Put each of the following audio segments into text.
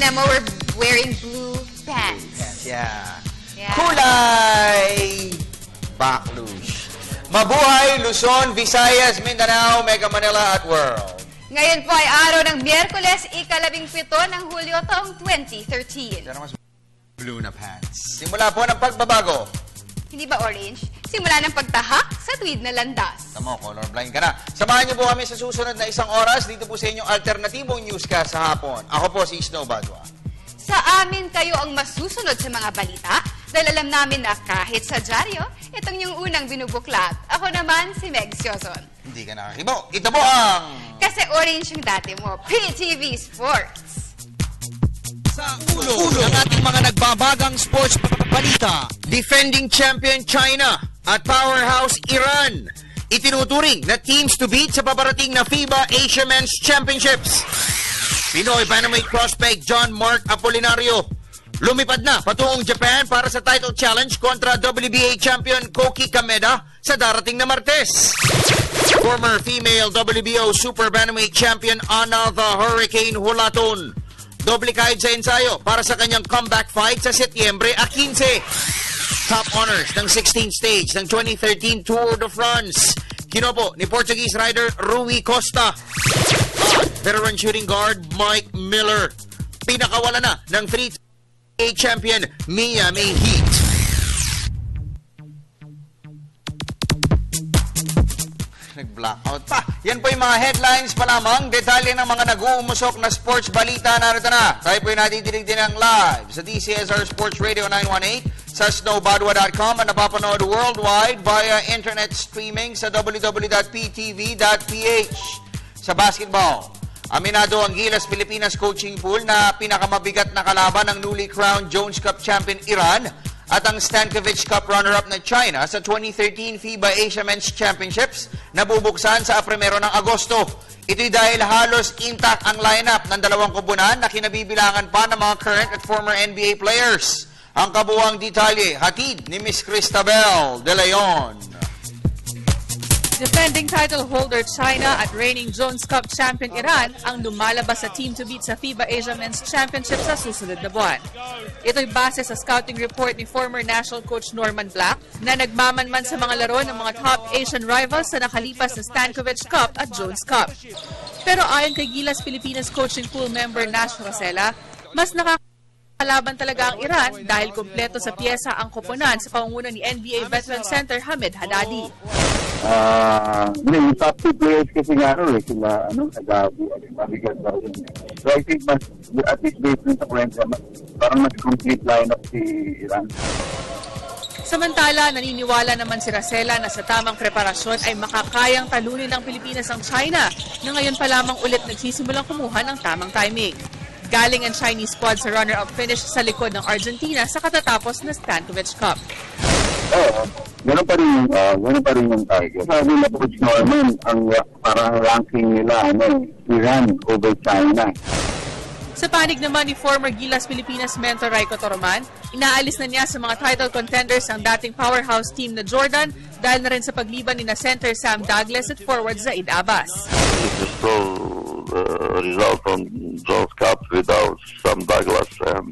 Tingnan mo, we're wearing blue pants. Yeah. Yeah. Kulay Baklush. Mabuhay, Luzon, Visayas, Mindanao, Mega Manila at World. Ngayon po ay araw ng Miyerkules, ika-17 ng Hulyo taong 2013. Pero mas blue na pants. Simula po ng pagbabago. Hindi ba orange? Simula ng pagtahak sa tuwid na landas. Tama, colorblind ka na. Samahan niyo po kami sa susunod na isang oras dito po sa inyong alternatibong newscast sa hapon. Ako po si Snow Badwa. Sa amin kayo ang masusunod sa mga balita dahil alam namin na kahit sa dyaryo, itong yung unang binubuklat. Ako naman si Meg Siozon. Hindi ka nakakibo. Ito po ang... Kasi orange yung dati mo. PTV Sports. Sa ulo ng ating mga nagbabagang sports balita. Defending champion China at powerhouse Iran. Itinuturing na teams to beat sa paparating na FIBA Asia Men's Championships. Pinoy Bantamweight prospect John Mark Apolinario lumipad na patungong Japan para sa title challenge kontra WBA champion Koki Kameda sa darating na Martes. Former female WBO Super Bantamweight champion Ana the Hurricane Hulaton doble kahit sa ensayo para sa kanyang comeback fight sa Setyembre 15. Top honors ng 16th stage ng 2013 Tour de France. Kinopo ni Portuguese rider Rui Costa. Veteran shooting guard Mike Miller. Pinakawala na ng 3-A champion Miami Heat. Nag-blackout pa. Yan po yung mga headlines pa lamang. Detalye ng mga nag-uumusok na sports balita. Narito na. Tayo po yung natidinig din ang live sa DCSR Sports Radio 918 sa snowbadwa.com at napapanood worldwide via internet streaming sa www.ptv.ph. Sa basketball, aminado ang Gilas Pilipinas coaching pool na pinakamabigat na kalaban ng newly crowned Jones Cup champion Iran at ang Stankovic Cup runner-up na China sa 2013 FIBA Asia Men's Championships na bubuksan sa 1 ng Agosto. Ito'y dahil halos intact ang lineup ng dalawang kubunan na kinabibilangan pa ng mga current at former NBA players. Ang kabuuang detalye, hatid ni Miss Cristabel De Leon. Defending title holder China at reigning Jones Cup champion Iran ang lumalabas sa team to beat sa FIBA Asia Men's Championship sa susunod na buwan. Ito'y base sa scouting report ni former national coach Norman Black na nagmamanman sa mga laro ng mga top Asian rivals sa nakalipas na Stankovic Cup at Jones Cup. Pero ayon kay Gilas Pilipinas coaching pool member Nash Rosella, mas nakakalaban talaga ang Iran dahil kumpleto sa piyesa ang koponan sa pangunguna ni NBA veteran center Hamid Haddadi. Yung top 2 players kasi nga sila, mabigat ba rin. So I think at least based on sa kwenta, parang mas complete lineup si Iran. Samantala, naniniwala naman si Rosella na sa tamang preparasyon ay makakayang talunin ng Pilipinas ang China na ngayon pa lamang ulit nagsisimulang kumuha ng tamang timing. Galing ang Chinese squad sa runner-up finish sa likod ng Argentina sa katatapos na Stankovic Cup. Gano'n pa rin yung target. Sabi na Coach Norman, ang parang ranking nila, Iran over China. Sa panig naman ni former Gilas Pilipinas mentor Raiko Toroman, inaalis na niya sa mga title contenders ang dating powerhouse team na Jordan dahil na rin sa pagliban ni na center Sam Douglas at forward Zaid Abbas. This is still the result on Jones Cup without Sam Douglas and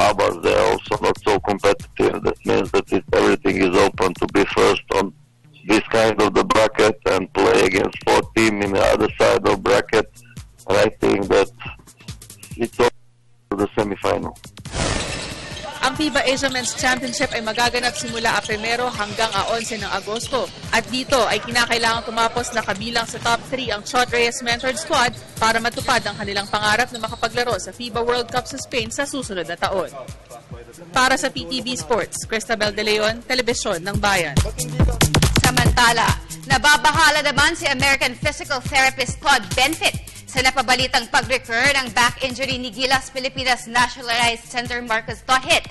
Abbas. They're also not so competitive. That means that everything is open to be first on this kind of the bracket and play against 4 teams in the other side of bracket. And I think that it's all the semi-final. Ang FIBA Asia Men's Championship ay magaganap simula 1 hanggang 11 ng Agosto. At dito ay kinakailangan tumapos na kabilang sa top 3 ang Chot Reyes mentored squad para matupad ang kanilang pangarap na makapaglaro sa FIBA World Cup sa Spain sa susunod na taon. Para sa PTV Sports, Cristabel De Leon, Telebisyon ng Bayan. Samantala, nababahala naman si American physical therapist Todd Benfit sa napabalitang pag-recur ng back injury ni Gilas Pilipinas Nationalized Center Marcus Tohit.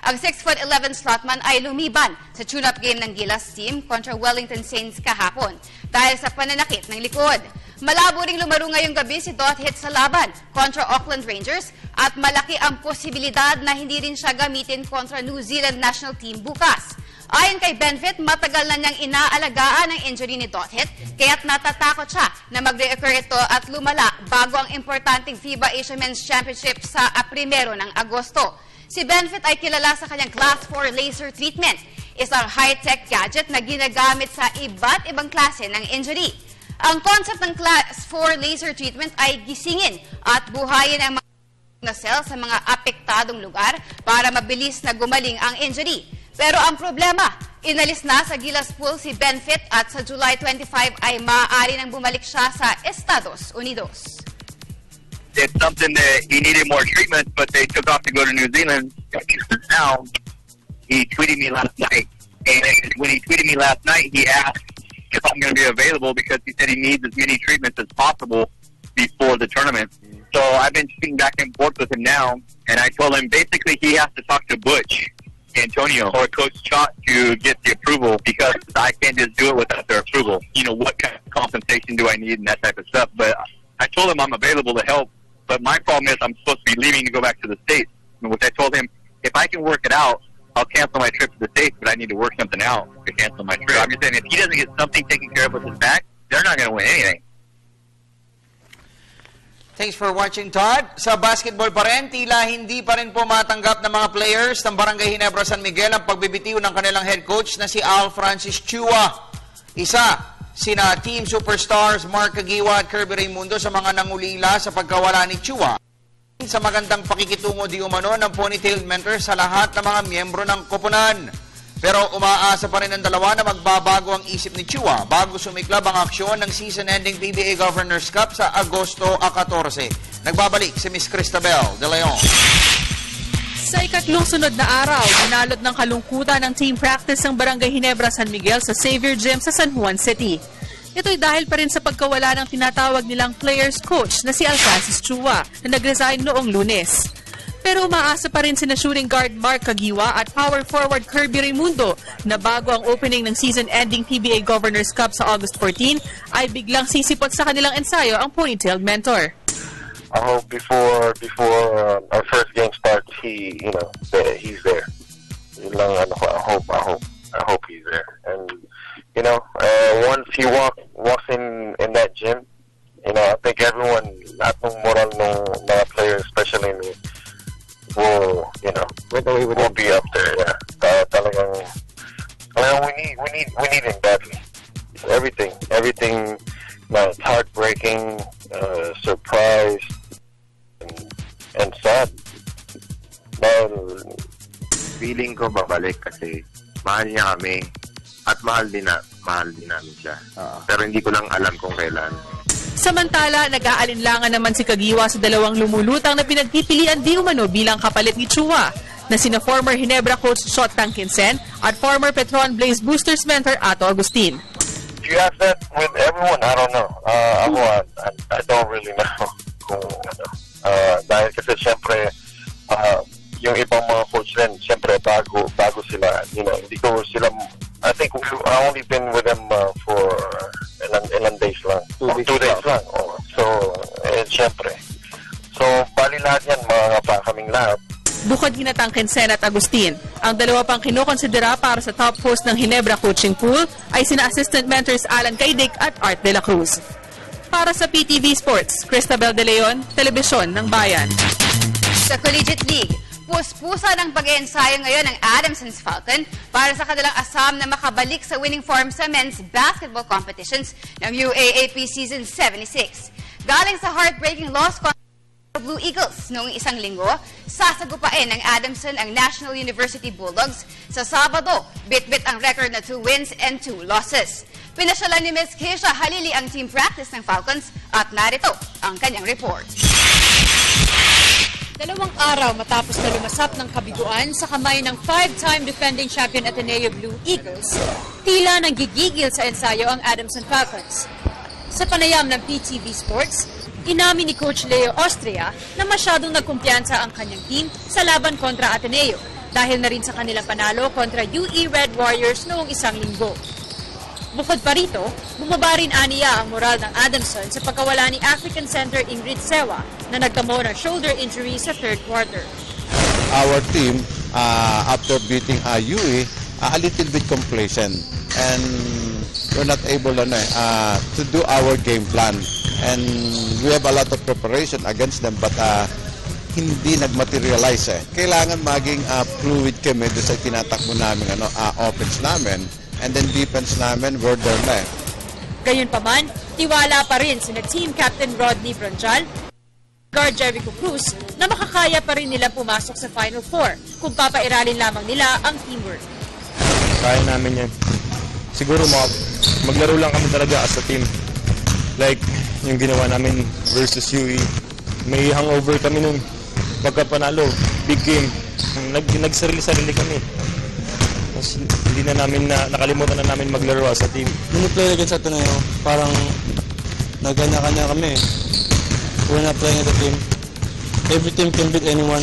Ang 6'11" slotman ay lumiban sa tune-up game ng Gilas team kontra Wellington Saints kahapon dahil sa pananakit ng likod. Malabo ring lumaro ngayong gabi si Tohit sa laban kontra Auckland Rangers at malaki ang posibilidad na hindi rin siya gamitin kontra New Zealand national team bukas. Ayon kay Benfit, matagal na niyang inaalagaan ang injury ni Dothit, kaya't natatakot siya na mag-reoccur ito at lumala bago ang importanteng FIBA Asia Men's Championship sa 1 ng Agosto. Si Benfit ay kilala sa kanyang Class 4 laser treatment, isang high-tech gadget na ginagamit sa iba't ibang klase ng injury. Ang concept ng Class 4 laser treatment ay gisingin at buhayin ang mga na cell sa mga apektadong lugar para mabilis na gumaling ang injury. Pero ang problema, inalis na sa Gilas Pool si Benfit at sa July 25 ay maaari nang bumalik siya sa Estados Unidos. It's something that he needed more treatment, but they took off to go to New Zealand. Now, he tweeted me last night, and when he tweeted me last night, he asked if I'm going to be available because he said he needs as many treatments as possible before the tournament. So I've been speaking back and forth with him now, and I told him basically he has to talk to Butch Antonio or Coach Chot to get the approval because I can't just do it without their approval. You know, what kind of compensation do I need and that type of stuff. But I told him I'm available to help, but my problem is I'm supposed to be leaving to go back to the States, which I told him if I can work it out, I'll cancel my trip to the States, but I need to work something out to cancel my trip. I'm just saying if he doesn't get something taken care of with his back, they're not going to win anything. Thanks for watching, Todd. Sa basketball pa rin, tila hindi pa rin po matanggap ng mga players ng Barangay Ginebra San Miguel ang pagbibitiw ng kanilang head coach na si Al Francis Chua. Isa, sina team superstars Mark Caguioa at Kirby Raimundo sa mga nangulila sa pagkawala ni Chua. Sa magandang pakikitungo di umano ng ponytail mentor sa lahat ng mga miyembro ng koponan. Pero umaasa pa rin ang dalawa na magbabago ang isip ni Chua bago sumiklab ang aksyon ng season-ending PBA Governors Cup sa Agosto 14. Nagbabalik si Miss Cristabel De Leon. Sa ikatlong sunod na araw, binalot ng kalungkutan ng team practice ng Barangay Ginebra San Miguel sa Xavier Gym sa San Juan City. Ito'y dahil pa rin sa pagkawala ng tinatawag nilang players coach na si Al Francis Chua na nag-resign noong Lunes. Pero umaasa pa rin sina shooting guard Mark Caguioa at power forward Kirby Raimundo na bago ang opening ng season-ending PBA Governors Cup sa August 14 ay biglang sisipot sa kanilang ensayo ang ponytailed mentor. I hope before our first game starts, he's there. Yun lang, I hope he's there. And once he walks in that gym, I think everyone, lahat ng moral ng mga players, especially me, will be up there. Yeah, talagang we need him badly. Everything. It's heartbreaking, surprised, and sad. Feeling ko babalik kasi mahal niya kami at mahal din namin siya. Pero hindi ko lang alam kung kailan. Samantala, nag-aalinlangan naman si Caguioa sa dalawang lumulutang na pinagpipilian di umano bilang kapalit ni Chua, na sina former Ginebra coach Shot Tankinsen at former Petron Blaze Boosters mentor Ato Agustin. If you ask that with everyone, I don't know. I don't really know. Dahil kasi siyempre, yung ibang mga coach rin, siyempre bago sila, hindi ko sila, I think I only been with them for ilang days lang. 2 days lang. So, siyempre. So, bali lahat yan, mga pa kaming lahat. Bukod kina Tankinsen at Agustin, ang dalawa pang kinukonsidera para sa top post ng Ginebra coaching pool ay sina assistant mentors Alan Caidic at Art de la Cruz. Para sa PTV Sports, Cristabel De Leon, Telebisyon ng Bayan. Sa Collegiate League, puspusa ng pag-iensayo ngayon ng Adamson's Falcon para sa kanilang asam na makabalik sa winning form sa men's basketball competitions ng UAAP Season 76. Galing sa heartbreaking loss contra Blue Eagles noong isang linggo, sasagupain ng Adamson ang National University Bulldogs sa Sabado, bit-bit ang record na 2 wins and 2 losses. Pinasyalan ni Ms. Keisha Halili ang team practice ng Falcons at narito ang kanyang report. 2 araw matapos na lumasap ng kabiguan sa kamay ng 5-time defending champion Ateneo Blue Eagles, tila nanggigigil sa ensayo ang Adamson Falcons. Sa panayam ng PTV Sports, inamin ni Coach Leo Austria na masyadong nagkumpiyansa ang kanyang team sa laban kontra Ateneo dahil na rin sa kanilang panalo kontra UE Red Warriors noong isang linggo. Bukod pa rito, bumaba rin aniya ang moral ng Adamson sa pagkawala ni African center Ingrid Sewa na nagtamo ng shoulder injury sa third quarter. Our team, after beating UE, a little bit complacent and we're not able to do our game plan. And we have a lot of preparation against them but hindi nagmaterialize Kailangan maging fluid kami doon sa tinatakbo namin offense namin and then defense namin we're there na Gayunpaman, tiwala pa rin sina Team Captain Rodney Bronjal, guard Jericho Cruz na makakaya pa rin nilang pumasok sa Final Four kung papairalin lamang nila ang teamwork. Kaya namin yan. Siguro maglaro lang kami talaga as a team. Like yung ginawa namin versus UE. May hangover kami nun. Pagkapanalo, big game. Nagsarili-sarili kami. Mas hindi na namin nakalimutan na namin maglaro as a team. When we play against Ateneo, parang nagkanya-kanya kami. We're not playing as a team. Every team can beat anyone.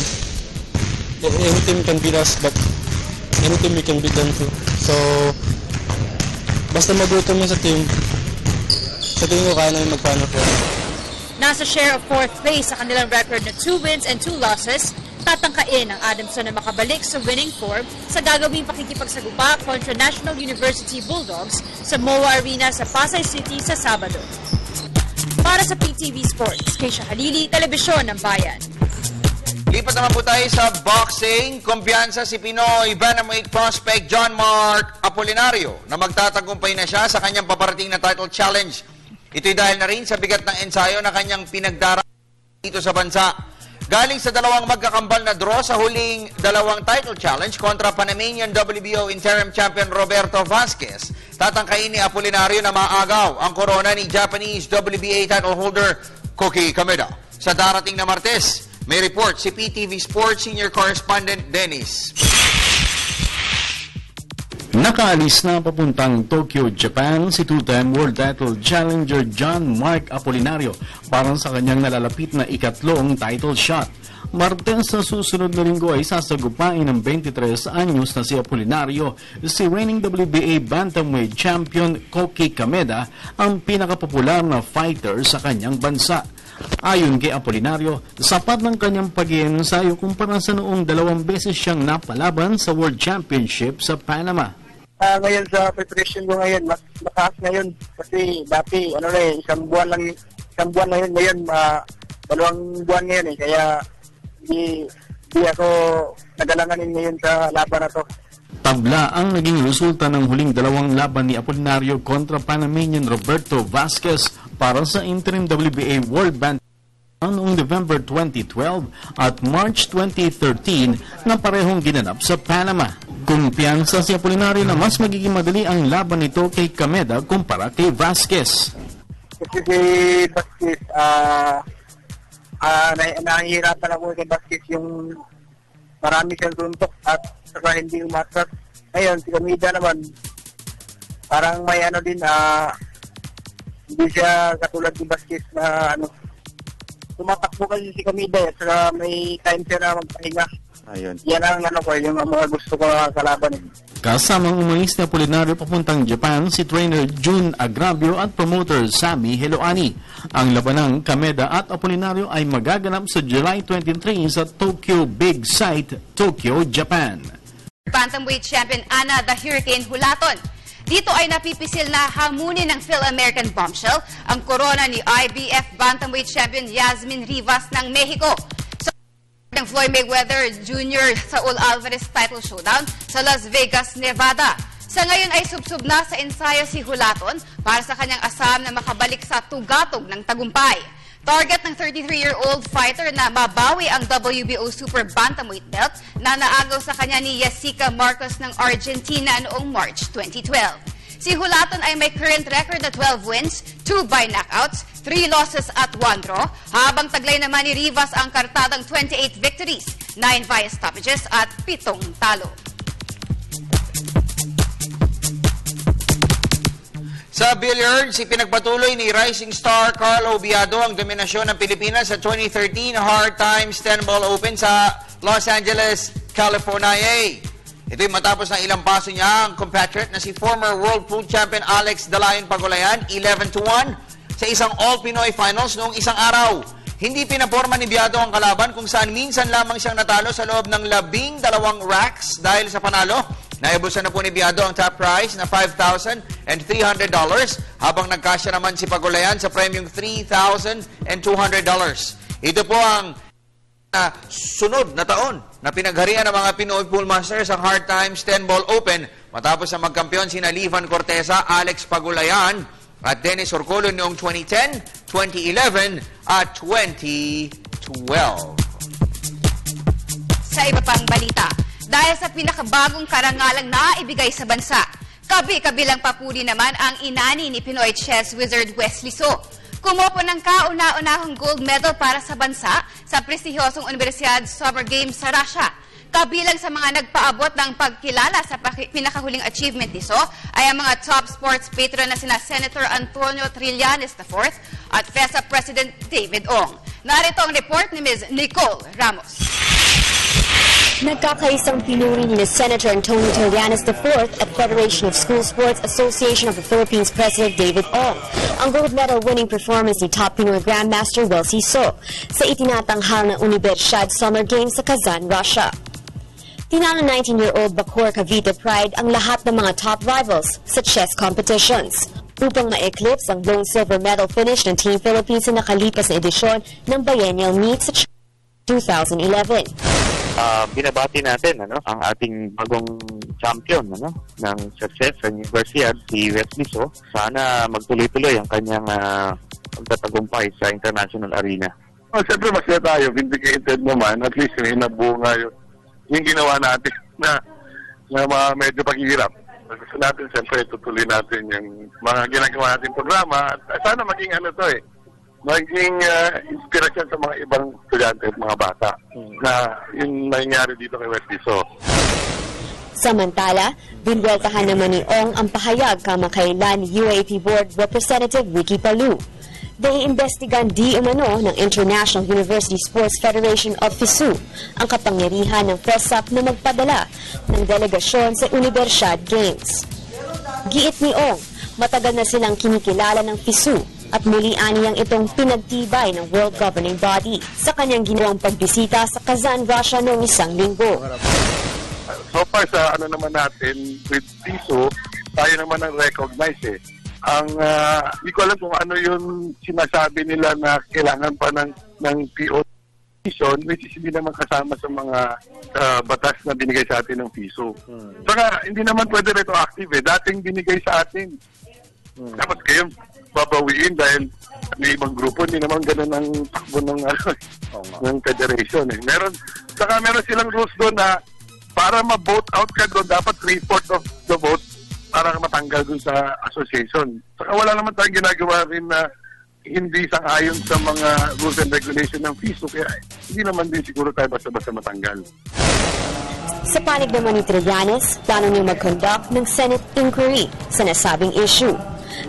Any team can beat us, but any team we can beat them too. So, basta mag-work kami sa team, sa tingin ko kaya namin mag-final four. Nasa share of 4th place sa kanilang record na 2 wins and 2 losses, tatangkain ang Adamson na makabalik sa winning form sa gagawing pakikipagsagupa kontra National University Bulldogs sa MOA Arena sa Pasay City sa Sabado. Para sa PTV Sports, Keisha Halili, Telebisyon ng Bayan. Lipat naman po tayo sa boxing. Kumpiyansa si Pinoy Bantamweight prospect John Mark Apolinario na magtatagumpay na siya sa kanyang paparating na title challenge. Ito'y dahil na rin sa bigat ng ensayo na kanyang pinagdaraan dito sa bansa. Galing sa dalawang magkakambal na draw sa huling dalawang title challenge kontra Panamanian WBO interim champion Roberto Vasquez, tatangkain ni Apolinario na maagaw ang korona ni Japanese WBA title holder Koki Kameda. Sa darating na Martes, may report si PTV Sports senior correspondent Dennis. Nakaalis na papuntang Tokyo, Japan si two-time world title challenger John Mark Apolinario para sa kanyang nalalapit na ikatlong title shot. Martes sa susunod na linggo ay sasagupain ng 23 anyos na si Apolinario si reigning WBA bantamweight champion Koki Kameda, ang pinakapopular na fighter sa kanyang bansa. Ayon kay Apolinario, sapat ng kanyang pag-iensayo kumpara sa noong 2 beses siyang napalaban sa World Championship sa Panama. Ngayon sa preparation ko ngayon, mas mataas ngayon kasi dati isang buwan na yun ngayon, 2 buwan ngayon kaya hindi ako nagalanganin ngayon sa laban na to. Tabla ang naging resulta ng huling 2 laban ni Apolinario kontra Panamanian Roberto Vasquez para sa interim WBA World Bantamweight noong November 2012 at March 2013 na parehong ginanap sa Panama. Kumpiyansa si Apolinario na mas magiging madali ang laban nito kay Kameda kumpara kay Vasquez. Kasi si Vasquez, nahihirapan ako kay Vasquez yung marami siyang suntok at saka hindi umatras. Ngayon, si Kameda naman, parang may din, hindi siya katulad ni Vasquez na tumatakbo kasi si Kameda at saka may time siya na magpahinga. Ayun. Yan ang yung mga gusto ko kalaban. Kasamang umalis na Apolinario papuntang Japan si trainer Jun Agravio at promoter Sammy Heloani. Ang labanang Kameda at Apolinario ay magaganap sa July 23 sa Tokyo Big Sight, Tokyo, Japan. Bantamweight champion Ana the Hurricane Hulaton. Dito ay napipisil na hamunin ng Phil-American bombshell ang korona ni IBF Bantamweight champion Yasmin Rivas ng Mexico. Ng Floyd Mayweather Jr. Saul Alvarez title showdown sa Las Vegas, Nevada. Sa ngayon ay subsub na sa ensayo si Hulaton para sa kanyang asam na makabalik sa tugatog ng tagumpay. Target ng 33-year-old fighter na mabawi ang WBO Super Bantamweight belt na naagaw sa kanya ni Jessica Marcos ng Argentina noong March 2012. Si Hulaton ay may current record na 12 wins, 2 by knockouts, 3 losses at 1 draw, habang taglay naman ni Rivas ang kartadang 28 victories, 9 via stoppages at 7 talo. Sa billiards, ipinagpatuloy ni rising star Carl Obiado ang dominasyon ng Pilipinas sa 2013 Hard Times 10-Ball Open sa Los Angeles, California. Ito'y matapos ng ilang paso niya ang compatriot na si former World Food Champion Alex Dalayan Pagulayan, 11-1 sa isang All-Pinoy Finals noong isang araw. Hindi pinaporma ni Biado ang kalaban kung saan minsan lamang siyang natalo sa loob ng 12 racks dahil sa panalo. Naibusan na po ni Biado ang top prize na $5,300 habang nagkasya naman si Pagulayan sa premyong $3,200. Ito po ang sunod na taon na pinagharian ng mga Pinoy Pool Masters ang Hard Times 10-Ball Open matapos na magkampiyon sina Livan Corteza, Alex Pagulayan at Dennis Orcolo noong 2010, 2011 at 2012. Sa iba pang balita, dahil sa pinakabagong karangalang naibigay sa bansa, kabi-kabilang papuri naman ang inani ni Pinoy chess wizard Wesley So. Kumupo ng kauna-unahang gold medal para sa bansa sa prestihiyosong Universidad Summer Games sa Russia. Kabilang sa mga nagpaabot ng pagkilala sa pinakahuling achievement ni So ay ang mga top sports patron na sina Senator Antonio Trillanes IV at FESA President David Ong. Narito ang report ni Ms. Nicole Ramos. Nagkakaisang pinuri ni Senator Antonio Trillanes IV at Federation of School Sports Association of the Philippines President David Ong ang gold medal winning performance ni top Pinoy Grandmaster Wesley So sa itinatanghal na Universidad Summer Games sa Kazan, Russia. Tinalo 19-year-old Bacoor Cavite Pride ang lahat ng mga top rivals sa chess competitions upang ma-eclipse ang lone silver medal finish ng Team Philippines sa nakalipas na edisyon ng Biennial Meet sa 2011. Binabati natin ang ating bagong champion ng success sa Universidad, si Wesley So. Sana magtuloy-tuloy ang kanyang pagtatagumpay sa international arena. Siyempre masaya tayo, vindicated naman, at least may nabunga yung ginawa natin na medyo paghihirap. Gusto natin siyempre tutuloy natin yung mga ginagawa natin programa at sana maging maging inspirasyon sa mga ibang estudyante at mga bata na yung nangyari dito kay Wesley So. Samantala, binweltahan naman ni Ong ang pahayag kamakailan ni UAP Board Representative Ricky Palu. Naiimbestigan di umano ng International University Sports Federation of FISU ang kapangyarihan ng FESAP na magpadala ng delegasyon sa Universidad Games. Giit ni Ong, matagal na silang kinikilala ng FISU at muli aniyang itong pinagtibay ng World Governing Body sa kanyang ginawang pagbisita sa Kazan, Russia noong isang linggo. So far sa naman natin with FISU, tayo naman ang recognize hindi ko alam kung ano yung sinasabi nila na kailangan pa ng PO position, which is hindi naman kasama sa mga batas na binigay sa atin ng FISU. Saka hindi naman pwede retroactive Dating binigay sa atin. Dapat kayo babawiin dahil may ibang grupo, hindi naman ganun ang takbo ng federation. Meron silang rules doon na para ma-vote out ka doon, dapat 3/4 of the vote para matanggal dun sa association. Saka wala naman tayong ginagawa rin na hindi sang-ayon sa mga rules and regulation ng FISU, kaya hindi naman din siguro tayo basta-basta matanggal. Sa panig naman ni Trillanes, plano niya mag-conduct ng Senate inquiry sa nasabing issue.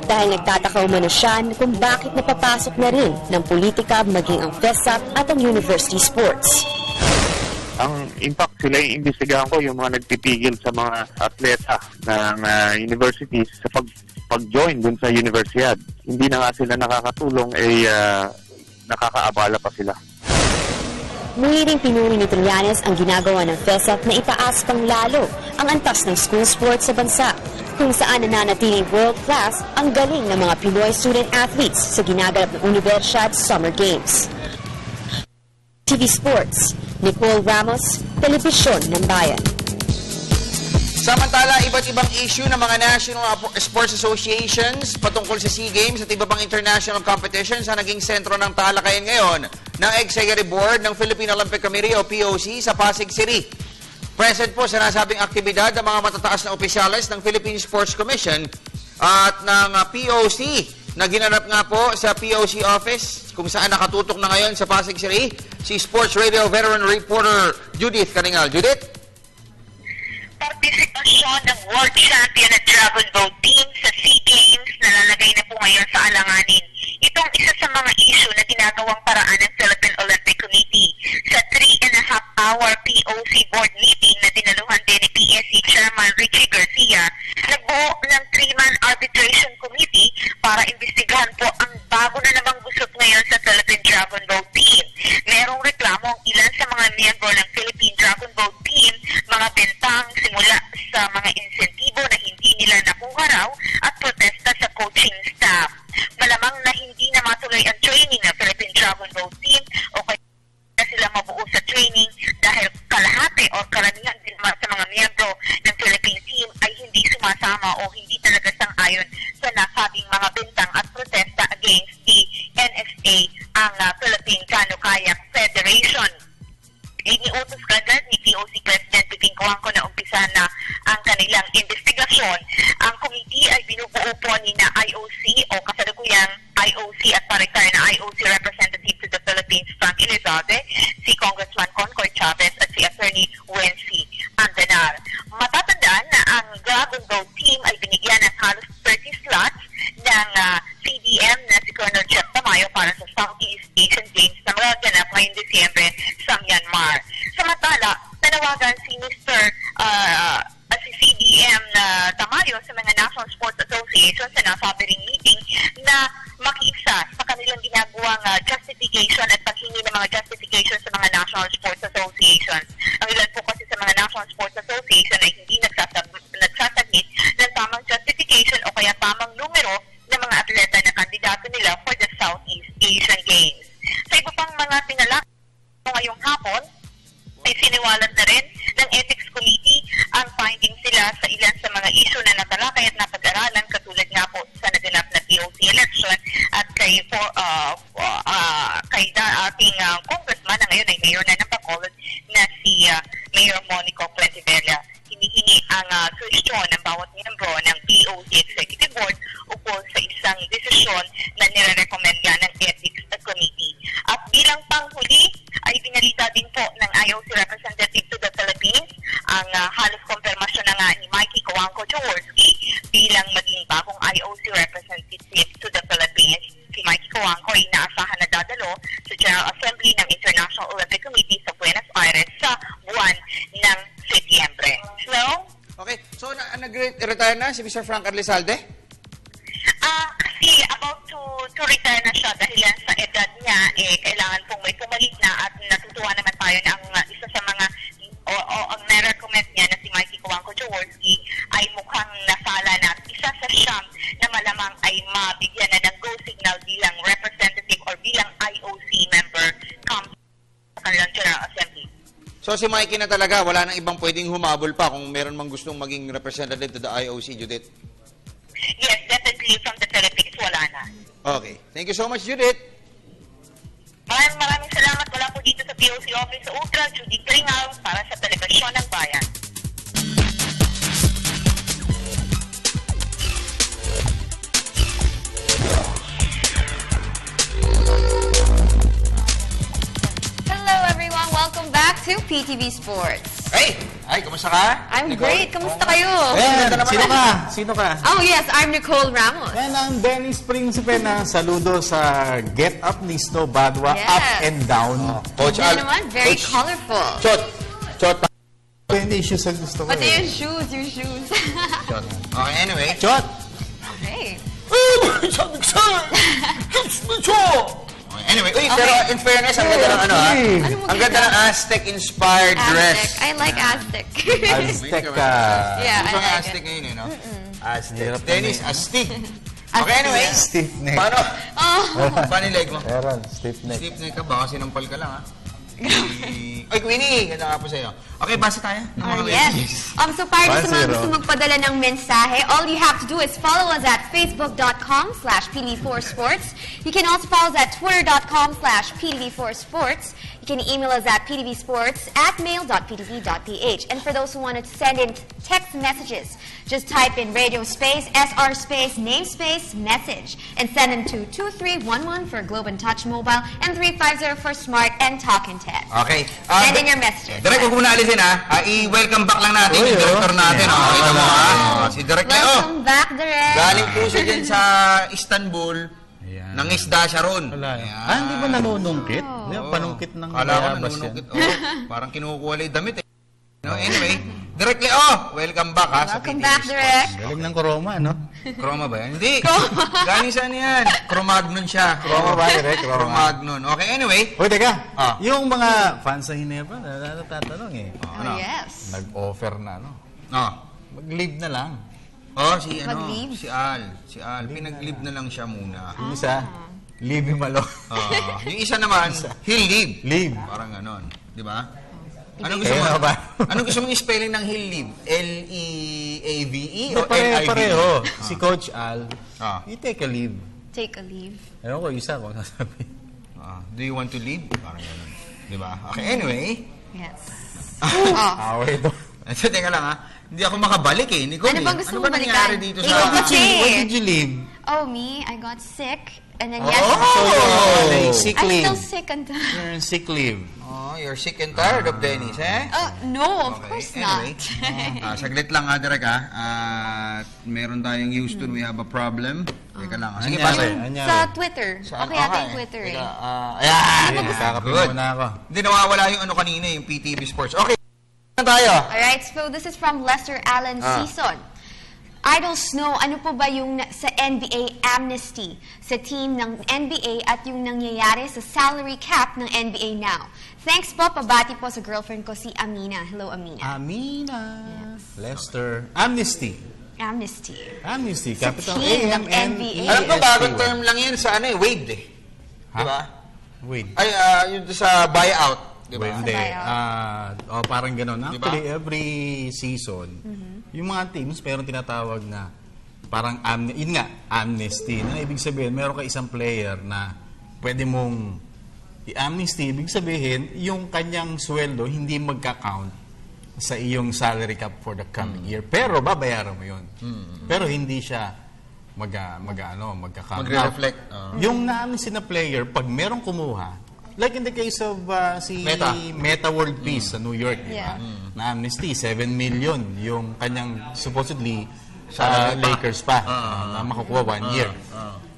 Dahil nagtataka umano siya kung bakit napapasok na rin ng politika maging ang FESAP at ang university sports. Ang impact sila yung imbestigahan ko, yung mga nagpipigil sa mga atleta ng universities sa pag-join dun sa universidad. Hindi na nga sila nakakatulong, nakakaabala pa sila. Muli ring pinuri ni Trillanes ang ginagawa ng FESAP na itaas pang lalo ang antas ng school sports sa bansa, kung saan nananatiling world class ang galing ng mga Pinoy student athletes sa ginaganap ng Universidad Summer Games. TV Sports, Nicole Ramos, Telebisyon ng Bayan. Samantala, iba't ibang issue ng mga national sports associations patungkol sa SEA Games at iba pang international competitions ang naging sentro ng talakayan ngayon ng Executive Board ng Philippine Olympic Committee o POC sa Pasig City. Present po sa nasabing aktibidad ang mga matataas na opisyales ng Philippine Sports Commission at ng POC na ginanap nga po sa POC office kung saan nakatutok na ngayon sa Pasig City si Sports Radio veteran reporter Judith Kaningal. Judith? Partisipasyon ng World Champion at Dragon Boat Team sa SEA Games nalalagay na po ngayon sa alanganin. Itong isa sa mga issue na ginagawang paraan ng Philippine Olympic Committee sa 3.5-hour POC board meeting na dinaluhan din ni PSC Chairman Richie Garcia. Nagbuo ng 3-man arbitration committee para imbestigahan po ang bago na namang gusot ngayon sa Philippine Dragon Boat Team. Merong reklamo ang ilan sa mga miyembro ng Philippine Dragon Boat Team, mga bentang simula sa mga Dragon Boat team o kaya sila mabuo sa training dahil kalahati o karamihan din naman sa mga miyembro ng Philippine team ay hindi sumasama o hindi talaga sang-ayon sa nasabing mga bintang at protesta against the NSA, ang Philippine Canoe Kayak Federation. Iniutos kagad ni POC President Piping Coangco na umpisa na ang kanilang investigasyon. Ang committee ay binubuo po ni na IOC o kasalukuyang IOC at pa-retire na IOC representative to the Philippines, Frank Elizalde, si Congressman Concord Chavez at si Attorney Wency Andanar. Matatandaan na ang Dragon Boat team ay binigyan ng halos 30 slots ng CDM na si Colonel Jeff Tamayo para sa Southeast Asian Games na magaganap ngayong Disyembre sa Myanmar. Samantala, nanawagan si si CDM na Tamayo sa mga National Sports Association sa nasabi ring meeting na makiisa sa kanilang ginagawang justification at paghingi ng mga justification sa mga National Sports Association. Ang ilan po kasi sa mga National Sports Association ay hindi nagsasubmit ng tamang justification o kaya tamang numero ng mga atleta na kandidato nila for the Southeast Asian Games. Sa iba pang mga tinalak ngayong hapon, ay siniwalat na rin ng Ethics Committee ang findings sila sa ilan sa mga issue na natalakay at napag-aralan katulad nga po sa naganap na POC election at kay ating congressman na ngayon ay mayor na ng Bacolod na si Mayor Monico Plantibella. Hinihingi ang suhestyon ng bawat miyembro ng POC Executive Board ukol sa isang desisyon na nire-recommend nga ng Ethics Committee. At bilang panghuli, ay pinalita din po ng IOC representative to the Philippines ang halos konfirmasyon na nga ni Mikey Coangco Jaworski bilang maging bagong IOC representative to the Philippines. Si Mikey Coangco ay inaasahan na dadalo sa General Assembly ng International Olympic Committee sa Buenos Aires sa buwan ng Setyembre. Okay, so nag-retire na si Mr. Frank Elizalde? Kasi about to retire na siya dahil sa edad niya, kailangan pong may pumalit na at natutuwa naman tayo na ang isa sa mga ang na-recommend niya na si Mikey Coangco Jaworski ay mukhang nasala na isa sa siyam na malamang ay mabigyan na ng go signal bilang representative or bilang IOC member sa kanilang General Assembly. So si Mikey na talaga, wala nang ibang pwedeng humabol pa kung meron mang gustong maging representative to the IOC, Judith? Yes, definitely from the Philippines, wala na. Okay. Thank you so much, Judith. Maraming salamat. Wala po dito sa POC office sa Ultra, Judy Kringal, para sa Telebisyon ng Bayan. Hello everyone, welcome back to PTV Sports. Hey! Ay, kumusta ka? I'm great. Kamusta kayo? Sino ka? Oh yes, I'm Nicole Ramos. Yan ang Dennis Principe na saludo sa Get Up ni Snow Badwa, Yes. Up and Down. Coach Yan naman, very colorful. Chot. Hindi shoes ang gusto ko. Pati yung shoes, Chot. Okay, anyway. Chot! Okay. Anyway, pero in fairness, ang ganda ng ang ganda ng Aztec-inspired dress. I like Aztec. Aztec ka. Yeah, I Gusto like Aztec it. ngayon, no? Aztec. Dennis, Aztec. Okay, anyway. Stiff neck. Paano? Paano yung leg mo? Meron, stiff neck. Stiff neck ka, baka sinampal ka lang, ha? Ay, Queenie! Ganda nga po sa'yo. Okay, basa tayo. Yes. So para sa mga gusto magpadala ng mensahe, all you have to do is follow us at facebook.com/PTV4Sports. You can also follow us at twitter.com/PTV4Sports. You can email us at ptvsports@mail.ptv.ph. And for those who wanted to send in text messages, just type in radio space, SR space, namespace, message, and send them to 2311 for Globe and Touch Mobile and 350 for Smart and Talk and Text. Okay. Send in your messages. Direk, huwag muna alisin, ha? I-welcome back lang natin yung director natin. Kita mo, ha? Si Direk Leo. Welcome back, Direk. Galing po siya dyan sa Istanbul. Nangisda siya ron. Hindi ba nanunungkit? Panungkit ng Kala ko nanunungkit. Parang kinukuha yung damit, eh. No, anyway, Direk Leo, welcome back, ha? Welcome back, Direk. Galing ng Croma, no? Croma ba yan? Hindi. Galing saan yan? Cromagnon siya. Croma ba, Direk? Cromagnon. Okay, anyway. Uy, teka. Yung mga fans sa Hinebra, natatanong eh. Yes. Nag-offer na, no? Mag-leave na lang. Si Al. Pinag-leave na lang siya muna. Yung isa? Leave him alone. Yung isa naman, he'll leave. Leave. Parang ganon. Di ba? Anong gusto mo? Anong gusto mong spelling ng he'll leave? L-E-A-V-E o L-I-V-E? Pareho. Si Coach Al, you take a leave. Take a leave. Ewan ko, isa ko nasabi. Do you want to leave? Parang ganon. Di ba? Okay, anyway. Yes. Away ito. Teka lang ha. Hindi ako makabalik eh. Nicole, Ano bang gusto mo balikan? nangyari dito sa... When did you leave? Oh, me? I got sick. And then So yesterday, you're sick I'm leave. still sick and tired. You're on sick leave. Oh, you're sick and tired of Dennis, eh? No, of course Anyway, not. saglit lang ha, Direk ha. Meron tayong Houston, we have a problem. Teka lang. Sige, Anyari. Sa Twitter. Okay, yata yung Twitter eh. Ayan! Kakapin muna ako. Hindi, nawawala yung ano kanina, yung PTV Sports. Okay, tayo. Alright, so this is from Lester Allen Season. Idol Snow, ano po ba yung sa NBA amnesty sa team ng NBA at yung nangyayari sa salary cap ng NBA now? Thanks po, pabati po sa girlfriend ko si Amina. Hello, Amina. Amina. Yes. Lester. Amnesty. Amnesty. Amnesty. Sa Capital team ng A-M-N-E-S-T-Y. Alam ko, bagong term lang yun sa ano eh, Wade eh. Diba? Wade. Ay, yung sa buyout. Diba? Hindi. Parang gano'n. Actually, every season, yung mga teams, meron tinatawag na parang yun nga, amnesty. Na ibig sabihin, meron ka isang player na pwede mong i-amnesty. Ibig sabihin, yung kanyang sweldo hindi magka-count sa iyong salary cap for the coming year. Pero babayaran mo yun. Pero hindi siya magka-count. Magre-reflect. Yung na-amnesty na player, pag merong kumuha, like in the case of si Meta World Peace sa New York, Yeah. na amnesty, 7 million yung kanyang supposedly Lakers pa na makukuha 1 year.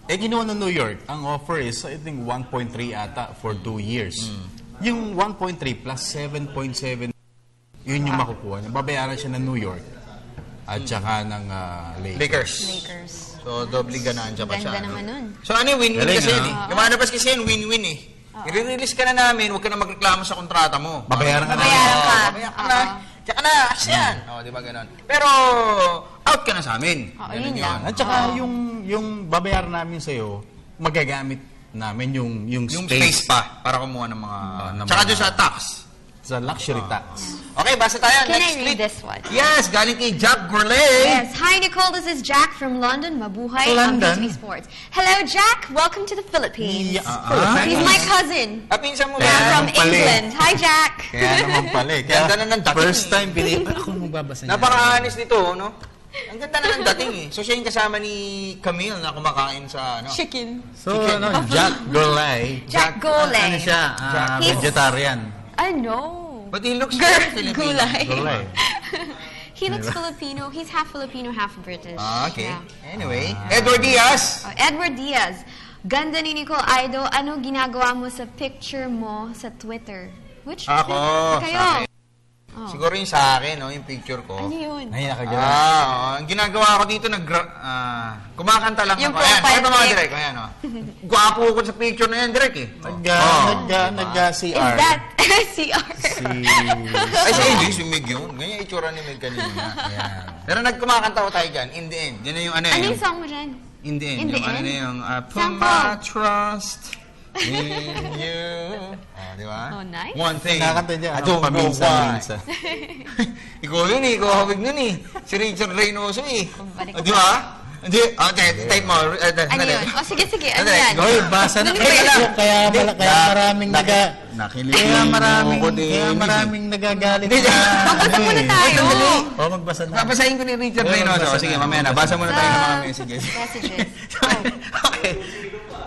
Eh, ginawa ng New York, ang offer is, I think, 1.3 ata for 2 years. Yung 1.3 plus 7.7, yun yung makukuha niya. Babayaran siya ng New York at saka ng Lakers. So, doble ganansya pa siya. Ganda naman nun. So, ano yung win-win kasi yun eh. Lumalabas kasi yun, win-win eh. I-release ka na namin, huwag ka na magreklamo sa kontrata mo. Babayaran ka na. Babayaran ka na. Tsaka na, kasi yan. Di ba ganon? Pero, out ka na sa amin. Yun lang. At saka yung babayaran namin sa'yo, magagamit namin yung space pa para kumuha ng mga... Tsaka doon sa tax. Sa luxury tax. Okay, basa tayo. Can Next I read this one? Yes, galing kay Jack Gourlay. Yes. Hi, Nicole. This is Jack from London. Mabuhay. London. PTV Sports. Hello, Jack. Welcome to the Philippines. He's my cousin. Pinsan mo Yeah, from England. Hi, Jack. Kaya naman pala eh. Ganda na ng dating. First time, ako magbabasa niya. Napaka-honest nito, no? Ang ganda na ng dating eh. So, siya yung kasama ni Camille na kumakain sa, ano? Chicken. So, Jack Gourlay. Jack Gourlay. Ano siya? Vegetarian. I know. But he looks Filipino. Gourlay. He looks Filipino. He's half Filipino, half British. Okay. Yeah. Anyway, Edward Diaz. Edward Diaz. Ganda ni Nicole Idol. Ano ginagawa mo sa picture mo sa Twitter? Which Ako. kayo? Sa akin. Siguro yung sa akin, no, yung picture ko. Ano yun? Ay, nakagano'n. Ang ginagawa ko dito, kumakanta lang yung ako. Ayan, profile ito mga pic. direct. Ayan, o. Gwapo ko sa picture na yan, direct eh. Nag-CR. Is that CR? Ay, sa English, yung Meg yun. Ganyan yung itsura ni Meg kanina. Ayan. Pero nagkumakanta ko tayo dyan, in the end. Yan na yung ano Ano yung song mo dyan? In the end. In the Yung ano end? na yung, put Sample. my trust in you. Di ba? Oh, nice. One thing. Nakakanta niya. I don't know why. Paminsan. Ikaw yun eh. Ikaw hawig nun eh. Si Richard Reynoso eh. Di ba? Hindi. Type mo. Ano yun? O, sige. Ano yan? Hoy, basa na. Kaya maraming maraming nagagalit. Magbasa muna tayo. O, magbasa na. Babasahin ko ni Richard Reynoso. Sige, mamaya na. Basa muna tayo ng mga messages. Okay.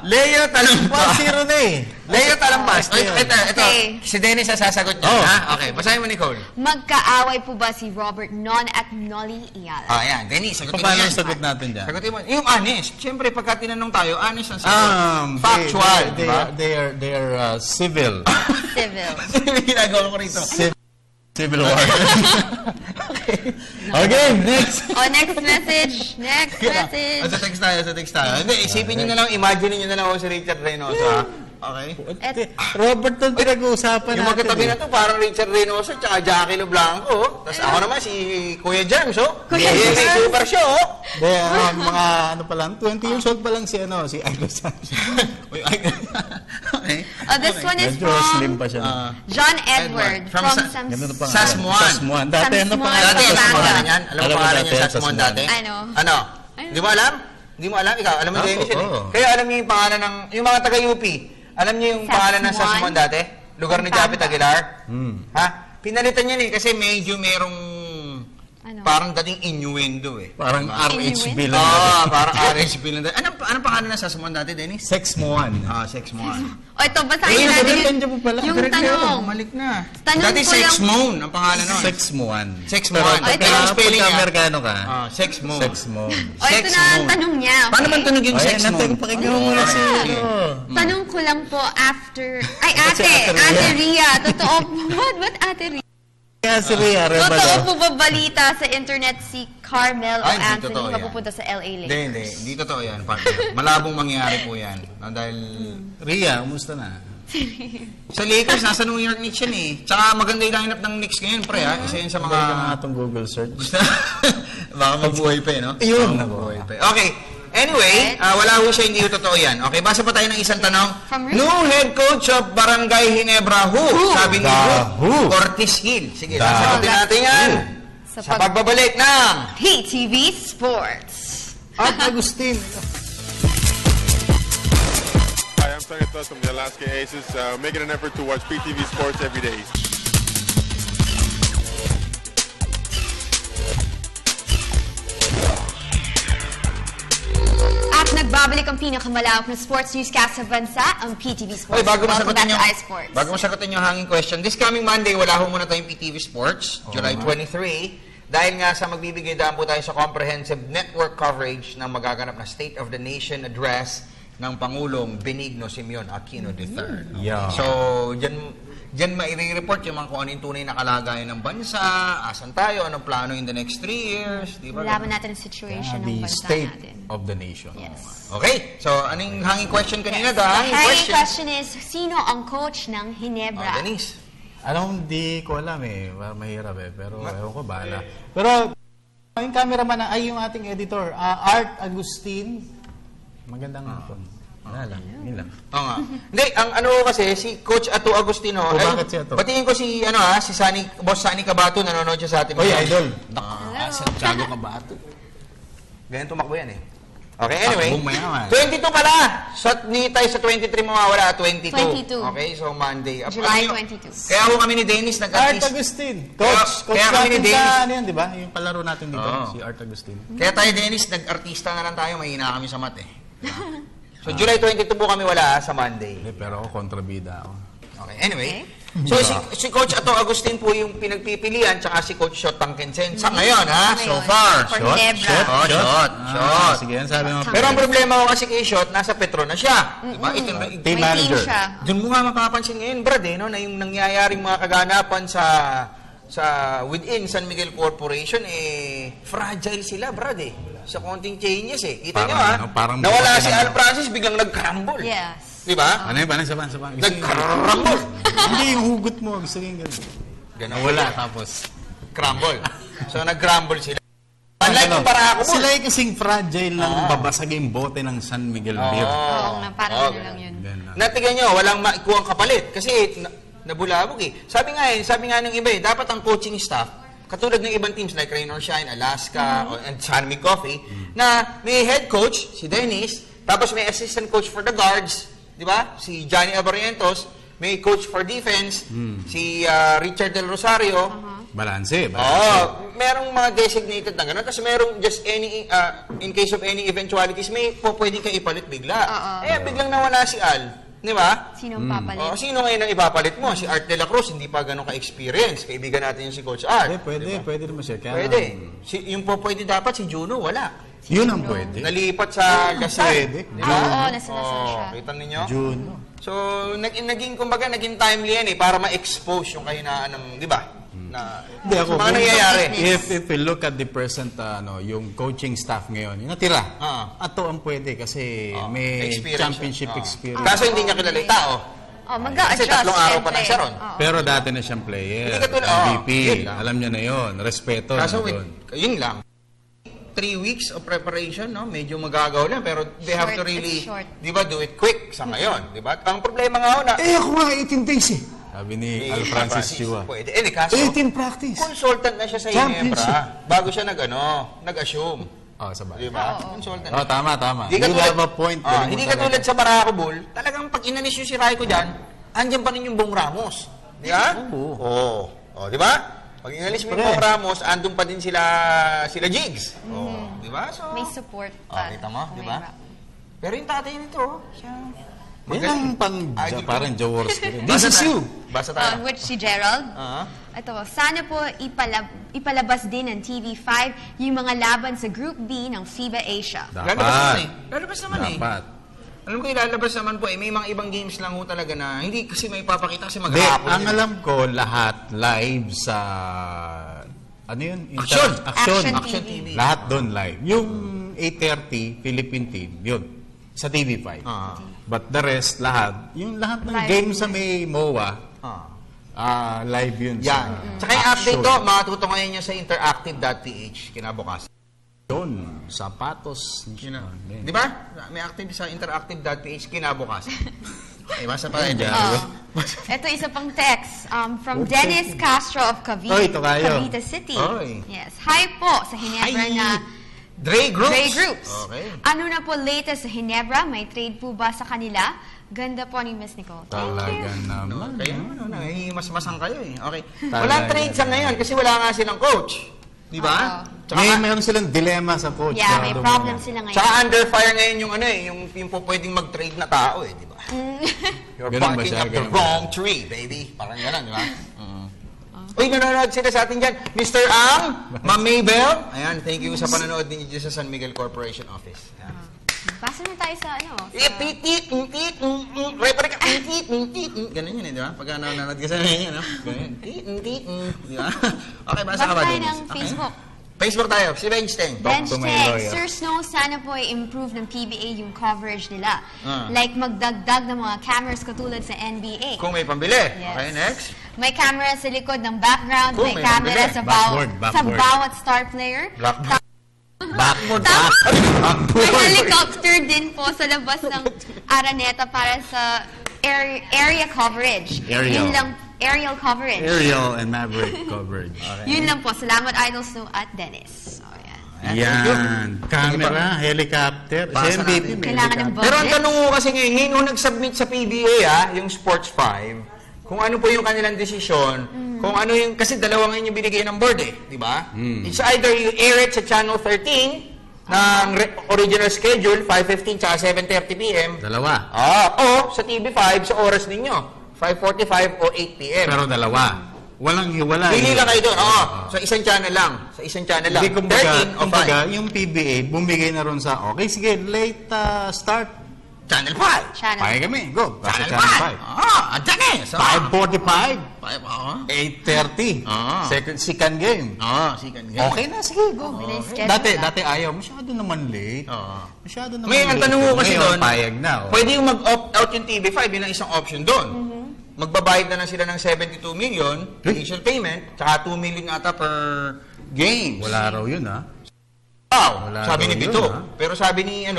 Leo Talampas. 1-0 na eh. Leo Talampas. Ito. Si Dennis ang sasagot niya. Ha? Okay. Basahin mo, Nicole. Magkaaway po ba si Robert Non at Nolly Iyala? Ayan. Dennis, sagutin mo Paano yan. yung sagot natin dyan? Sagutin mo. Yung honest. Siyempre, pagka tinanong tayo, honest ang sagot. Factual. They are civil. Civil. Ginagawa ko rito. Civil war. Okay, next. Next message. Next message. Sa text tayo. Hindi, isipin nyo na lang, imagine nyo na lang ako si Richard Reynoso, ha? Okay. Robert ang pinag-uusapan natin. Yung magkatabi na to, parang Richard Reynoso tsaka Jackie Lublanco. Tapos ako naman, si Kuya Germs, Kuya Germs. May super show. Mga ano pa lang, 20 years old pa lang si Idol Sanchez. Okay. This one is Medyo slim pa siya. John Edward from Sasmuan. Dati ano pa Dati yung pangalan yan. Alam mo pangalan niya Sasmuan dati? Ano? Di mo alam? Hindi mo alam? Ikaw, alam mo Dennis yun eh. Kaya alam niyo yung pangalan ng, yung mga taga-UP, alam niyo yung pangalan ng Sasmuan dati? Lugar ni Japet Aguilar? Ha? Pinalitan yan eh, kasi medyo merong parang dating innuendo eh. Parang RHB lang. Parang RHB lang. Anong pangalan ng Sasmuan dati, Dennis? Sexmuan. Sexmuan. O ito, basahin natin yung tanong. Malik na. Tanong dati ko lang. Sexmoan ang pangalan nun. Sexmuan. Sexmuan. Pero spelling niya. Amerikano ka? Sexmoan. Sexmoan. O ito na ang tanong niya. Paano man tunog yung Sexmoan? Pakinggan mo muna si Tanong ko lang po after... Ate Ria. Totoo po. What Ate Ria? Si Ria Rebalo. Totoo po ba balita sa internet si Carmel o Anthony mapupunta sa LA Lakers? Hindi. Hindi totoo yan, partner. Malabong mangyayari po yan. Dahil... Ria, kumusta na? Sa Lakers, nasa New York Knicks yan eh. Tsaka maganda yung lineup ng Knicks ngayon, pre ha. Isa yun sa mga... itong Google search. Baka mabuhay pa eh, no? Yun. Mabuhay pa. Okay. Anyway, wala ho siya, hindi ho totoo yan. Okay, basa pa tayo ng isang tanong. New head coach of Barangay Ginebra, who? Sabi ni Ortiz Gil. Sige, sasagutin natin yan. Sa pagbabalik ng PTV Sports. At Agustin. Hi, I'm Sonny Tos from the Alaska Aces, making an effort to watch PTV Sports every day. At nagbabalik ang pinakamalawak na sports newscast sa bansa, ang PTV Sports. Okay, bago Welcome masagutin back to iSports. Bago masagutin yung hanging question, this coming Monday, wala ho muna tayong PTV Sports, July 23, dahil nga sa magbibigay daan po tayo sa comprehensive network coverage ng magaganap na State of the Nation address ng Pangulong Benigno Simeon Aquino III. Yeah. So, dyan maire-report yung mga kung ano yung tunay na kalagayan ng bansa, asan tayo, anong plano in the next 3 years, di ba? Malaman natin ang situation ng bansa State natin. of the nation. Yes. Okay, so anong hanging question kanina? The hanging question is, sino ang coach ng Ginebra? Denise. Hindi ko alam eh. Mahirap eh. Pero ewan ko, bahala. Pero yung cameraman ay yung ating editor, Art Agustin. Magandang hapon. Wala lang. Yun lang. Oo nga. Hindi, ang ano kasi, si Coach Ato Agustino. Bakit si Ato? Batiin ko si, si Boss Sunny Cabato, nanonood siya sa atin. Oy, idol. Santiago Cabato. Ganyan tumakbo yan eh. Okay, anyway. 22 Takbong pala. So, hindi tayo sa 23 mawawala. 22. 22. Okay, so Monday. July 22. Kaya ako kami ni Dennis Art Agustin. Coach kaya kami ni natin Dennis. sa, ano yan, di ba? Yung palaro natin dito, si Art Agustin. Kaya tayo, Dennis, nag-artista na lang tayo. Mahina kami sa mat eh. So, July 22 po kami wala sa Monday. Pero ako, kontrabida ako. Okay, anyway. So, si Coach Ato Agustin po yung pinagpipilian, tsaka si Coach Shot Tangkensen. Sa ngayon, ha? So far. Shot. Sige, yan sabi mo. Pero ang problema ko kasi kay Shot, nasa Petro na siya. Diba? Team manager. Doon mo nga mapapansin ngayon, Brad, no? Na yung nangyayaring mga kaganapan sa within San Miguel Corporation, fragile sila, Brad, sa konting changes, Kita nyo, ha? Nawala si Al Francis, biglang nag-crumble. Yes. Diba? Ano yun? Saban. Nag-crumble. Hindi, yung hugot mo. Gusto rin ganun. Wala, tapos. Crumble. So, nag-crumble sila. Unlike yung Barako mo. Sila kasing fragile lang babasag yung bote ng San Miguel Beer. Oo nga, parang ano lang yun. Natigan nyo, walang maikuhang kapalit. Kasi, nabulabog Sabi nga ng iba dapat ang coaching staff, katulad ng ibang teams like Rain or Shine, Alaska, and San Mig Coffee, na may head coach, si Dennis, tapos may assistant coach for the guards, di ba? Si Johnny Abarrientos, may coach for defense, si Richard Del Rosario. Balance. Merong mga designated na gano'n. Tapos merong just any, in case of any eventualities, may pwede kang ipalit bigla. Biglang nawala si Al. Di ba? Sino ang papalit? Sino ngayon ang ipapalit mo? Si Art de la Cruz, hindi pa ganun ka-experience. Kaibigan natin yung si Coach Art. Pwede naman siya. Pwede. Yung pwede dapat, si Juno, wala. Yun ang pwede. Nalipat sa Lasal. Pwede. Oo, nasa Lasal siya. Kita ninyo? Juno. So, naging timely yan para ma-expose yung kahinaan ng, di ba? Hindi ako. Mga nangyayari. If we look at the present, yung coaching staff ngayon, yung natira, ato ang pwede kasi may championship experience. Kaso hindi niya kilala yung tao. Mag-a-adjust. Kasi 3 araw pa lang siya ron. Pero dati na siyang player. Hindi katulad, MVP. Alam niya na yun. Respeto. Kaso doon. yun lang. 3 weeks of preparation, no? Medyo magagaw lang. Pero they have to really, di ba, do it quick sa ngayon. Di ba? Ang problema nga na... ako nga 18 days eh. Sabi ni Al Francis Chua. Pwede. Kaso, 18 practice. Consultant na siya sa Ginebra. Bago siya nag-assume. Sabay. Di ba? Consultant. Tama. Hindi You have a point. Hindi katulad sa Barako Bull, talagang pag inalis yung si Raiko dyan, andyan pa rin yung Bong Ramos. Di ba? Oo. Di ba? Pag inalis mo yung Bong Ramos, andun pa din sila Jigs. Di ba? So, may support pa. Kita mo, di ba? Pero yung tatay nito, siya... Magaling parang Jaworski. This is you. Basta tayo. Which si Gerald? Ito, sana po ipalabas din ng TV5 yung mga laban sa Group B ng FIBA Asia. Lalabas naman eh. Alam ko ilalabas naman po may mga ibang games lang ho talaga na hindi kasi may papakita kasi maghapon. Ang alam ko, lahat live sa... Ano yun? Action TV. Lahat doon live. Yung 8:30 Philippine team, yun. Sa TV5. But the rest, lahat ng game sa may MOA, live yun. Tsaka yung update to, matutungayan niya sa interactive.ph kinabukasan. Yun, sapatos. Di ba? May active sa interactive.ph kinabukasan. Basta pa rin. Ito isa pang text from Dennis Castro of Cavite City. Yes. Hi po sa Ginebra na Dre Groups. Okay. Ano na po latest sa Ginebra? May trade po ba sa kanila? Ganda po ni Miss Nicole. Talaga naman. Kaya mas-masang kayo eh. Okay. Walang trade sa ngayon kasi wala nga silang coach. Di ba? Mayroon silang dilema sa coach. Yeah, may problem sila ngayon. Tsaka under fire ngayon yung po pwedeng mag-trade na tao eh, di ba? You're barking up the wrong tree, baby. Parang gano'n, di ba? Uy, nanonood sila sa atin dyan. Mr. Ang, Ma'am Maybell. Ayan, thank you sa panonood ninyo sa San Miguel Corporation Office. Basa na tayo sa Ganun yun eh, di ba? Pagka nanonood ka sa ninyo, no? Ganun. Di ba? Okay, basa ka ba, Dennis? Basta tayo Dennis? ng Facebook. Facebook tayo. Si Benchteng. Sir Snow, sana po i-improve ng PBA yung coverage nila. Like magdagdag ng mga cameras katulad sa NBA. Kung may pambili. Yes. Okay, next. May camera sa likod ng background. May camera sa bawat star player. Backboard. May helicopter din po sa labas ng Araneta para sa area coverage. Yun lang, aerial coverage. Aerial and Maverick coverage. Yun lang po. Salamat, Idol Snow at Dennis. Yan. Camera, helicopter. Sa MVP. Kailangan ng budget. Pero ang tanong ko kasi ngayon, nung nag-submit sa PBA, yung Sports 5, kung ano po yung kanilang desisyon, kung ano yung, kasi dalawa ngayon yung binigay ng board eh, di ba? It's either you air it sa Channel 13, ng original schedule, 5:15 tsaka 7:30 p.m. Dalawa. O sa TV5 sa oras ninyo, 5:45 o 8 p.m. Pero dalawa. Walang hiwalay. Pili lang kayo doon. Sa isang channel lang. Sa isang channel lang. 13 o 5. Yung PBA, bumigay na ron sa, okay, sige, late start. Channel 5. Paya kami. Go. Channel 5. Andiyan eh. 5:45. 8:30. Second game. Second game. Okay na, sige, go. Dati ayaw. Masyado naman late. Masyado naman late. Ang tanong ko kasi doon, payag na. Pwede yung mag-opt out yung TV5, yun ang isang option doon. Magbabayad na sila ng 72 million initial payment, tsaka 2 million ata per game. Wala raw yun, ha? Sabi ni Bito. Pero sabi ni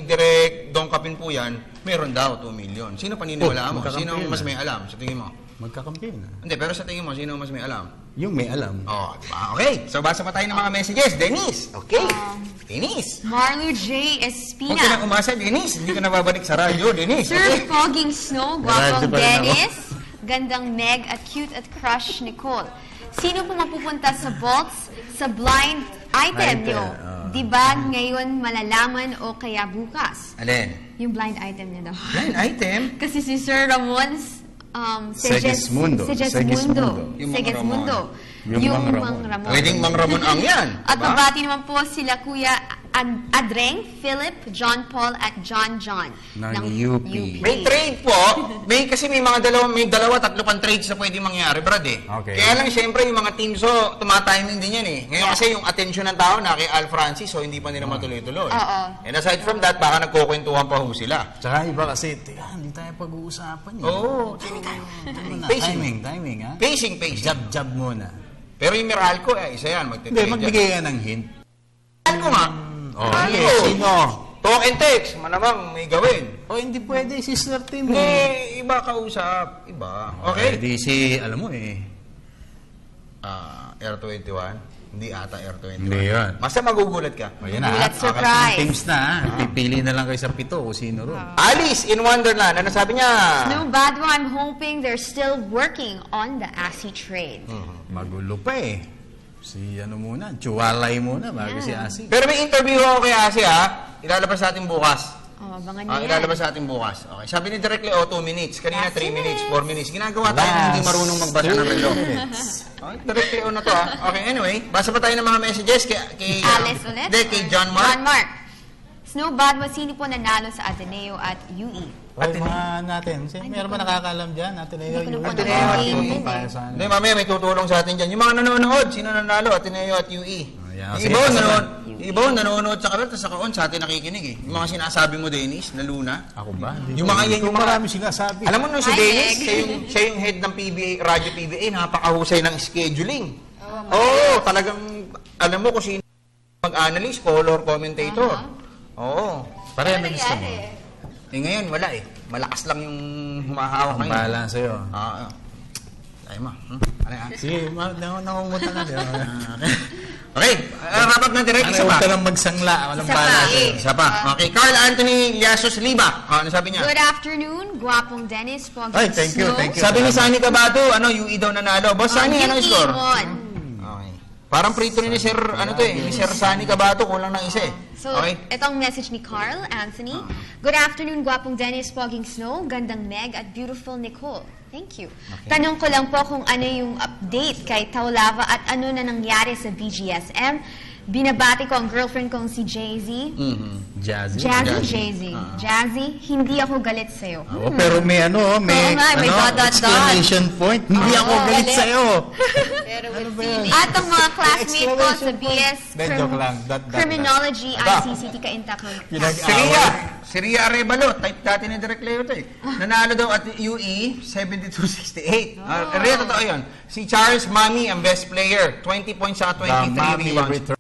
Direk Don Capin po yan, meron daw 2 million. Sino paniniwalaan mo? Sino mas may alam sa tingin mo? Magkakampi na. Hindi, pero sa tingin mo, sino mas may alam? Yung may alam. Diba? Okay. So, basa pa tayo ng mga messages. Denise. Okay. Denise. Marlo J. Espina. Huwag ka na umasa, Denise. Hindi ka na babalik sa radyo, Denise. Sir Foging Snow, gwapong Dennis. Gandang Meg at cute at crush Nicole. Sino po mapupunta sa vaults sa blind item nyo? Diba ngayon malalaman o kaya bukas? Alin? Yung blind item niya daw. Blind item? Kasi si Sir Ramon's Segismundo. Yung Mang Ramon. Pwedeng Mang Ramon ang yan. At mabati naman po sila Kuya Adreng, Philip, John Paul at John ng UP. May trade po. Kasi may dalawa, tatlo pang trades na pwede mangyari, Brad eh. Okay. Kaya lang siyempre yung mga teams tumatiming din yan eh. Ngayon kasi yung attention ng tao na kay Al Francis, so hindi pa nila matuloy-tuloy. And aside from that, baka nagkukwentuhan pa ho sila. Tsaka iba kasi, hindi tayo pag-uusapan yun. Oo. Timing, ha? Pacing. Jab muna. Pero yung Meralco, isa yan. Hindi, magbigay ka ng hint. Meralco nga. Sino? Talk and text, malamang may gawin. Hindi pwede, sister team. Iba kausap. Iba. Okay? Di alam mo R21. Hindi ata R21. Hindi yun. Basta magugulat ka. Gulat surprise. Teams na, pipili na lang kayo sa 7 kung sino ron. Alice in Wonderland, ano sabi niya? Snow Badwa, I'm hoping they're still working on the ASI trade. Magulo pa muna, Chuwalay muna bago si Asi. Pero may interview ako kay Asi ilalabas natin bukas. Abangan niya. Ilalabas natin bukas. Okay. Sabi ni Directly 2 minutes. Kanina 3 minutes, 4 minutes. Ginagawa tayo ng hindi marunong magbasa ng relo. Directly na to Okay, anyway. Basa pa tayo ng mga messages kay Alice ulit? Kay John Mark. John Mark. Snow Badwa, sino po nanalo sa Ateneo at UE? Natin. Meron ba nakakalam dyan? Ateneo, UE. Hindi, mamaya may tutulong sa atin dyan. Yung mga nanonood, sino nanalo? Ateneo at UE. Iba nanonood sa kanal, sa kaon, sa atin nakikinig Yung mga sinasabi mo, Dennis, na Luna. Ako ba? Yung mga yan, yung marami sinasabi. Alam mo nung si Dennis, siya yung head ng PBA, Radyo PBA, napakahusay ng scheduling. Talagang, alam mo kung sino mag-analyst, color commentator. Pareho na gusto mo. Ngayon, wala Malakas lang yung humahawak ngayon. Ang bahala sa'yo. Ay mo. Sige, nangungutan na. Okay, wrap up na direct. Isa pa. Huwag ka lang magsangla. Walang bahala sa'yo. Isa pa. Okay, Carl Anthony Liasos Liba. Ano sabi niya? Good afternoon, gwapong Dennis. Ay, thank you. Sabi ni Sunny Cabato, UE daw nanalo. Boss Sunny, ano yung score? Okay. Parang prito ni Sir, ni Sir Sunny Cabato, kulang ng isa So, itong message ni Carl Anthony. Good afternoon, gwapong Dennis, Poging Snow, gandang Meg, at beautiful Nicole. Thank you. Tanong ko lang po kung ano yung update kay Taulava at ano na nangyari sa BGSM. Binabati ko ang girlfriend kong si Jay-Z. Jazzy? Jazzy, hindi ako galit sa'yo. Pero may exclamation point. Hindi ako galit sa'yo. At ang mga classmate ko sa BS Criminology ICCT Kaintakan. Si Ria Arevalo, type dati ni Direk Leo nanalo daw at UE, 72-68. Ria, totoo yun. Si Charles Mami, ang best player. 20 points sa 23 rebounds.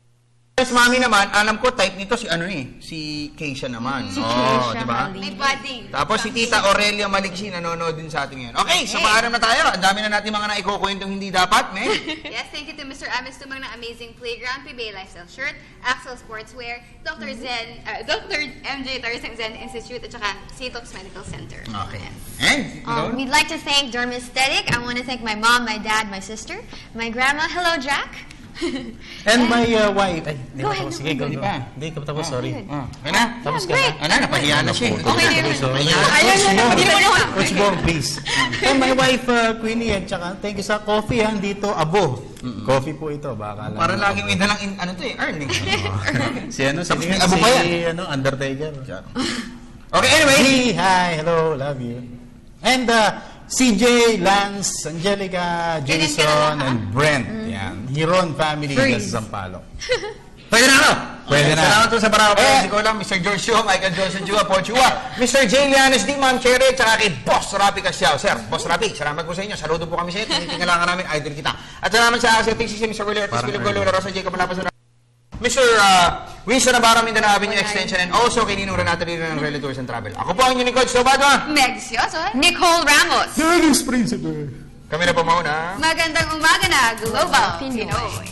Charles Mami naman, alam ko, type nito si Keisha naman. Diba? Tapos si Tita Aurelia Maligsi, nanonood din sa atin ngayon. Okay, so maaram na tayo. Ang dami na natin mga naikukwentong hindi dapat, Yes, thank you to Mr. Amis Tumang ng Amazing Playground, PBA Lifestyle Shirt, Axel Sportswear, Dr. MJ Tarsang Zen Institute, at saka Satox Medical Center. Okay. And? We'd like to thank Dermaesthetic. I want to thank my mom, my dad, my sister, my grandma. Hello, Jack. And my wife. Go ahead. Sige, go. Hindi ka tapos, sorry. Okay na? Tapos ka na? Napahiya na siya. Okay na. Coach Bong, please. And my wife, Queenie, at saka thank you sa coffee, dito, Abo. Coffee po ito, baka lang. Parang lagi may dalang, earning. Si Abo pa yan. Undertaker. Okay, anyway. Hi, hello, love you. And CJ, Lance, Angelica, Jason, and Brent. Yan. Hiron family sa Sampaloc. Pwede na Pwede na. Salamat po sa Barako. Si ko lang, Mr. George Chua, Michael Johnson Chua, Paul Chua, Mr. J. Lianes D. Ma'am Cherry, tsaka kay Boss Rapi Casiao. Sir, Boss Rapi, salamat po sa inyo. Saludo po kami sa inyo. Tinitingnan namin, idol kita. At salamat sa Axel TCC, Mr. Willie Ortiz, Philip Golo, Rosa Jacob Malapas, Mr. Winston Navarro, Mindanao Avenue Extension, and also kay Ninong Renato Lino ng Relay Tours and Travel. Ako po ang inyong Coach Sobadwa. Meg Sioso. Nicole Ramos. Daryl's Principal. Kami na po mauna. Magandang umaga na, Global Pinoy.